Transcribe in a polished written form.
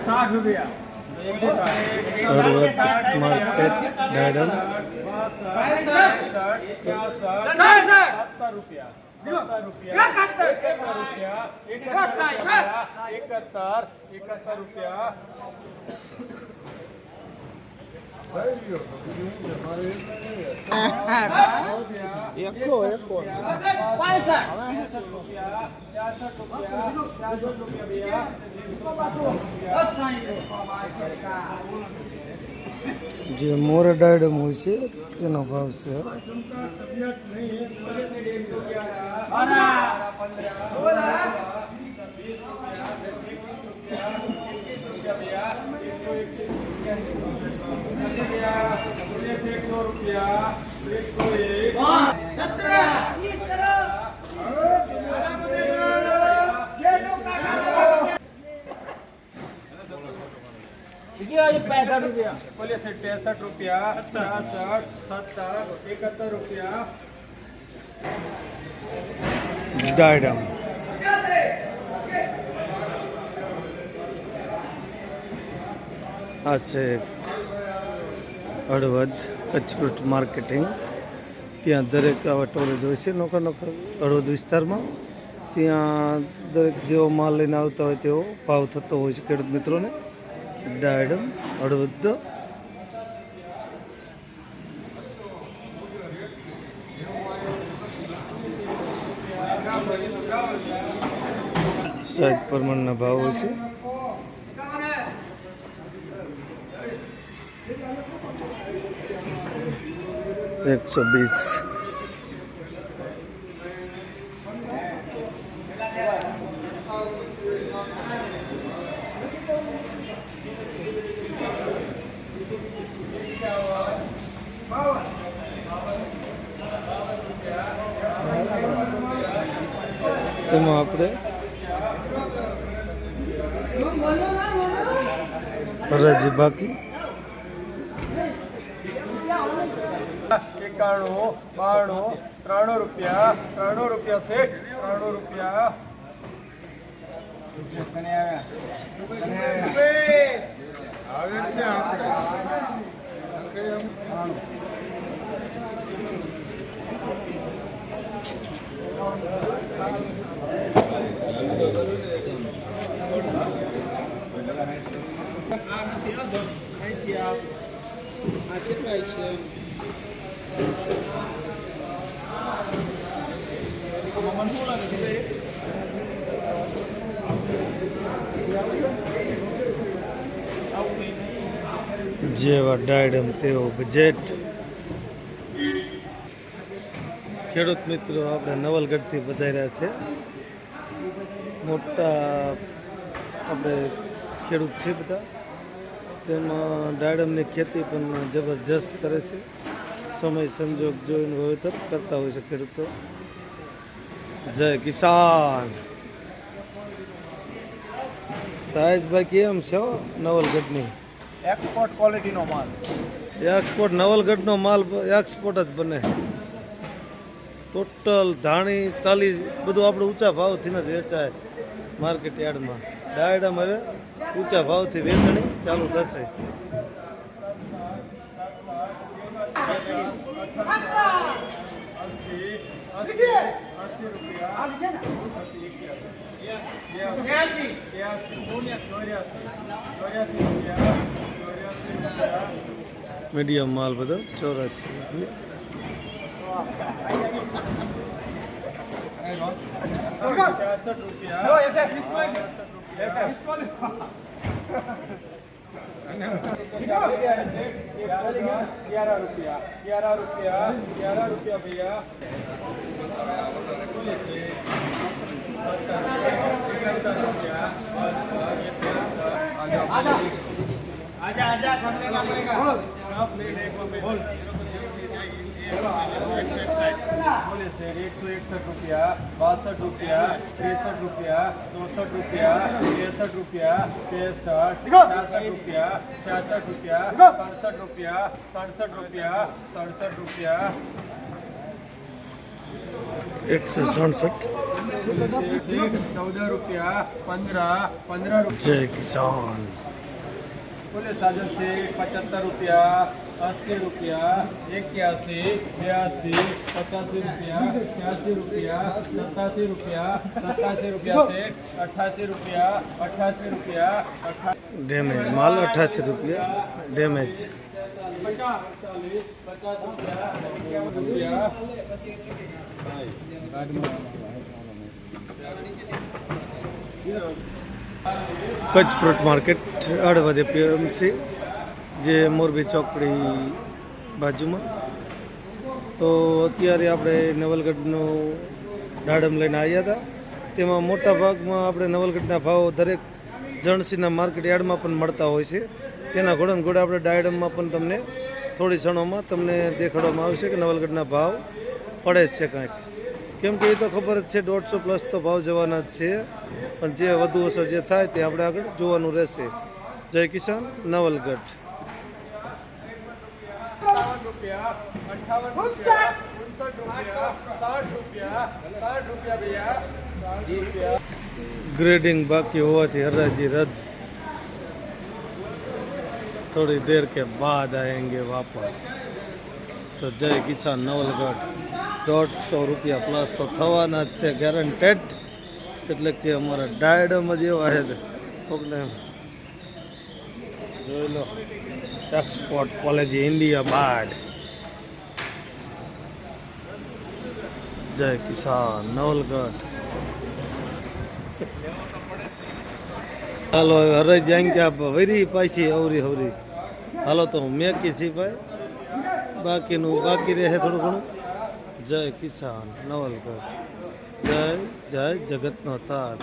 60 रुपया हरवद मार्केट डायडम 70 रुपया 71 रुपया 71 रुपया જે મોર ડાયડમ હોય છે તેનો ભાવ છે पैसा रुपया बोलिए 63 रुपया 66 70 71 रुपया डायडम આ છે હળવદ કચ્છ ફ્રૂટ માર્કેટિંગ ત્યાં દરેક આવા સ્ટોરેજ હોય છે નોખા નોખા હળવદ વિસ્તારમાં ત્યાં દરેક જેવો માલ લઈને આવતા હોય તેવો ભાવ થતો હોય છે ખેડૂત મિત્રોને डायडम हड़वद साइज प्रमाण भाव है 120 તેમાં આપણે હરાજી બાકી 91 92 300 रुपया सेठ 300 रुपया જેવા ડાયડમ તેવો બજેટ ખેડૂત મિત્રો આપણે નવલગઢથી વધાર્યા છે મોટા આપણે ખેડૂત છે બધા તેમાં ડાયડમની ખેતી પણ જબરજસ્ત કરે છે સમય સંજોગ જોઈને વાવેતર કરતા હોય છે ખેડૂતો જય કિસાન સાહેબ ભાઈ કેમ છે નવલગઢની एक्सपोर्ट क्वालिटी नो माल एक्सपोर्ट नवलगढ़ माल एक्सपोर्ट ज बने टोटल धाणी ताली बधु आप ऊंचा भाव थी वेचाय मार्केट यार्ड में डायडम हवे ऊंचा भाव थी वेचणी चालू थशे मीडियम माल बदल 84 रुपया भैया आजा आजा समझने का पड़ेगा सब ले ले बोल बोले सर 161 रुपया 62 रुपया 63 रुपया 64 रुपया 63 रुपया 63 66 रुपया 66 रुपया 67 रुपया 67 रुपया 67 रुपया 167 14 रुपया 15 रुपया जय किसान। બોલે સાજન શેઠ 75 રૂપિયા, 80 રૂપિયા, 81, 82, 85 રૂપિયા, 83 રૂપિયા, 87 રૂપિયા, 87 રૂપિયા શેઠ, 88 રૂપિયા, 88 રૂપિયા, ડેમેજ માલ 88 રૂપિયા ડેમેજ 50, 50 રૂપિયા, 51 કચ્છ ફ્રૂટ માર્કેટ અડવાદે પીએમસી જે મોરબી ચોકડી બાજુમાં. તો અત્યારે આપણે નવલગઢનું દાડમ લઈને આવ્યા હતા. તેમાં મોટા ભાગમાં આપણે નવલગઢના ભાવ દરેક જણસીના માર્કેટ યાર્ડમાં પણ મળતા હોય છે. તેના ઘોડે ઘોડે આપણે ડાયડમમાં પણ તમને થોડી ક્ષણોમાં તમને દેખાડવામાં આવશે કે નવલગઢના ભાવ પડે છે કાંઈક. કેમ કે એ તો ખબર જ છે 150 પ્લસ તો ભાવ જવાના જ છે, પણ જે વધુ ઓછો જે થાય તે આપણે આગળ જોવાનું રહેશે. જય કિસાન નવલગઢ. 58 રૂપિયા, 58 રૂપિયા, 59 રૂપિયા, 60 રૂપિયા, 60 રૂપિયા ભैया, 60 રૂપિયા. ग्रेडिंग बाकी होवाથી हराजी रद्द. थोड़ी देर के बाद आएंगे वापस. तो जय किसान नवलगढ़ 150 રૂપિયા પ્લસ તો થવાના જ છે ગેરંટેડ. એટલે કે અમારા ડાયડમ જ એવા છે કોકને જોઈ લો. એક્સપોર્ટ ક્વોલિટી ઇન્ડિયા બાદ. જય કિસાન નવલગઢ. હાલો હવે હરાઈ જાય કે આપ વરી પાછી અવરી હવરી. હાલો તો હું મેકી છી ભાઈ, બાકીનું બાકી રહે થોડું ઘણું. જય કિસાન નવલગઢ. જય જય જગતનો તાત.